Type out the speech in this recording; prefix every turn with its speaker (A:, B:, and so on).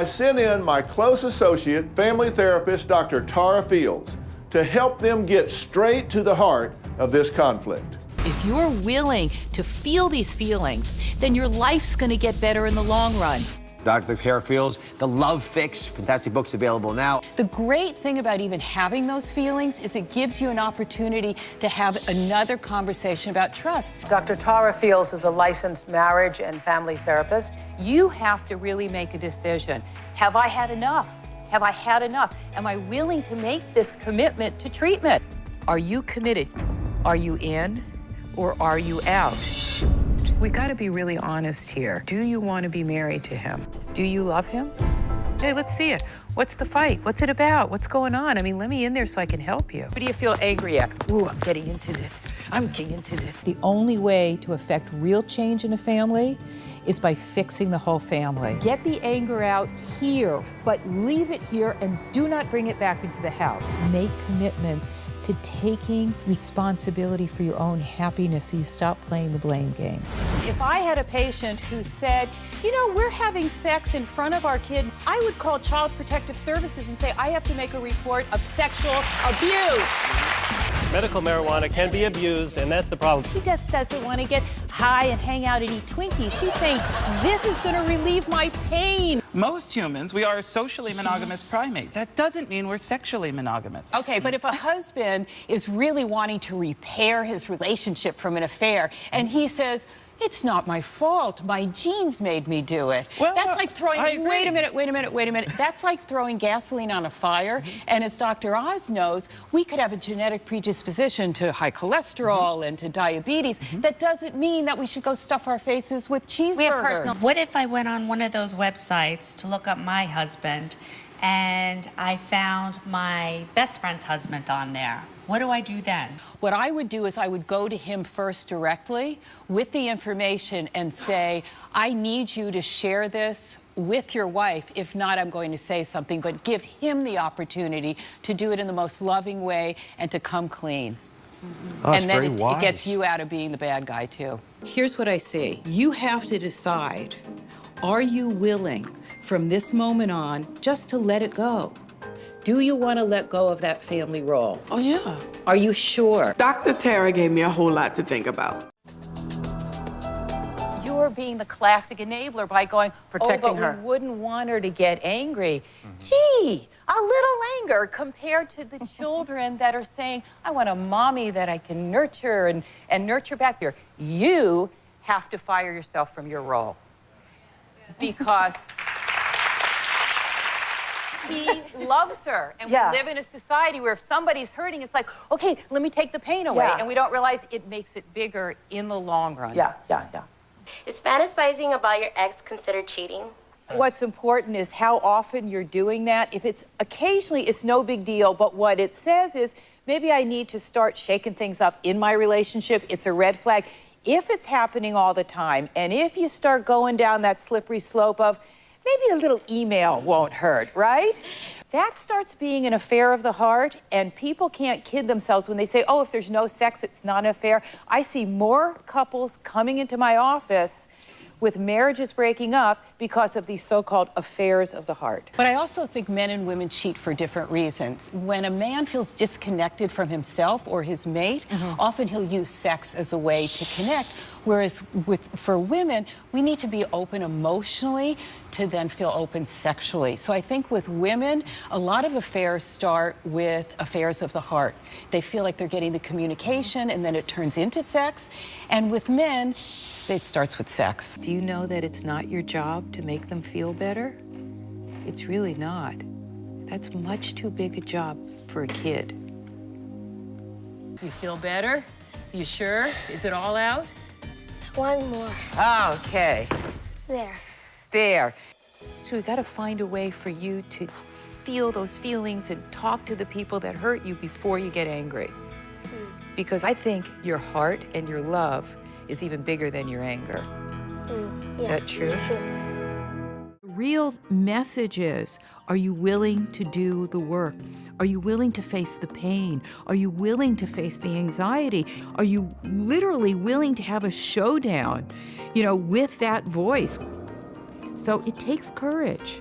A: I sent in my close associate, family therapist, Dr. Tara Fields, to help them get straight to the heart of this conflict.
B: If you're willing to feel these feelings, then your life's going to get better in the long run.
C: Dr. Tara Fields, The Love Fix, fantastic books available now.
B: The great thing about even having those feelings is it gives you an opportunity to have another conversation about trust.
D: Dr. Tara Fields is a licensed marriage and family therapist.
B: You have to really make a decision. Have I had enough? Have I had enough? Am I willing to make this commitment to treatment? Are you committed? Are you in or are you out? We got to be really honest here. Do you want to be married to him? Do you love him? Hey, let's see it. What's the fight? What's it about? What's going on? I mean, let me in there so I can help you. What do you feel angry at? Ooh, I'm getting into this. I'm getting into this. The only way to affect real change in a family is by fixing the whole family. Get the anger out here, but leave it here and do not bring it back into the house. Make commitments to taking responsibility for your own happiness so you stop playing the blame game. If I had a patient who said, you know, we're having sex in front of our kid, I would call Child Protective Services and say, I have to make a report of sexual abuse.
E: Medical marijuana can be abused, and that's the problem.
B: She just doesn't want to get high and hang out and eat Twinkies. She's saying, this is going to relieve my pain.
F: Most humans, we are a socially monogamous primate. That doesn't mean we're sexually monogamous.
B: Okay, but if a husband is really wanting to repair his relationship from an affair, and he says, it's not my fault. My genes made me do it. Well, that's like throwing, wait a minute. That's like throwing gasoline on a fire. And as Dr. Oz knows, we could have a genetic predisposition to high cholesterol and to diabetes. That doesn't mean that we should go stuff our faces with cheeseburgers.
G: What if I went on one of those websites to look up my husband and I found my best friend's husband on there? What do I do then?
B: What I would do is I would go to him first directly with the information and say, I need you to share this with your wife. If not, I'm going to say something, but give him the opportunity to do it in the most loving way and to come clean.
C: Oh,
B: and then it gets you out of being the bad guy, too. Here's what I see. You have to decide, are you willing from this moment on just to let it go? Do you want to let go of that family role?
H: Oh, yeah.
B: Are you sure?
H: Dr. Tara gave me a whole lot to think about.
B: You're being the classic enabler by going,
D: Protecting her.
B: We wouldn't want her to get angry. Gee, a little anger compared to the children that are saying, I want a mommy that I can nurture and nurture back here. You have to fire yourself from your role because he loves her, and we live in a society where if somebody's hurting, it's like, okay, let me take the pain away, and we don't realize it makes it bigger in the long run.
D: Yeah.
I: Is fantasizing about your ex considered cheating?
B: What's important is how often you're doing that. If it's occasionally, it's no big deal, but what it says is, maybe I need to start shaking things up in my relationship. It's a red flag. If it's happening all the time, and if you start going down that slippery slope of, maybe a little email won't hurt, right? That starts being an affair of the heart, and people can't kid themselves when they say, oh, if there's no sex, it's not an affair. I see more couples coming into my office with marriages breaking up because of these so-called affairs of the heart. But I also think men and women cheat for different reasons. When a man feels disconnected from himself or his mate, often he'll use sex as a way to connect. Whereas for women, we need to be open emotionally to then feel open sexually. So I think with women, a lot of affairs start with affairs of the heart. They feel like they're getting the communication and then it turns into sex. And with men, it starts with sex. Do you know that it's not your job to make them feel better? It's really not. That's much too big a job for a kid. You feel better? You sure? Is it all out?
I: One more.
B: Okay.
I: There.
B: So we got to find a way for you to feel those feelings and talk to the people that hurt you before you get angry. Because I think your heart and your love is even bigger than your anger. Is that true?
I: It's true.
B: Real message is, are you willing to do the work? Are you willing to face the pain? Are you willing to face the anxiety? Are you literally willing to have a showdown, with that voice? So it takes courage.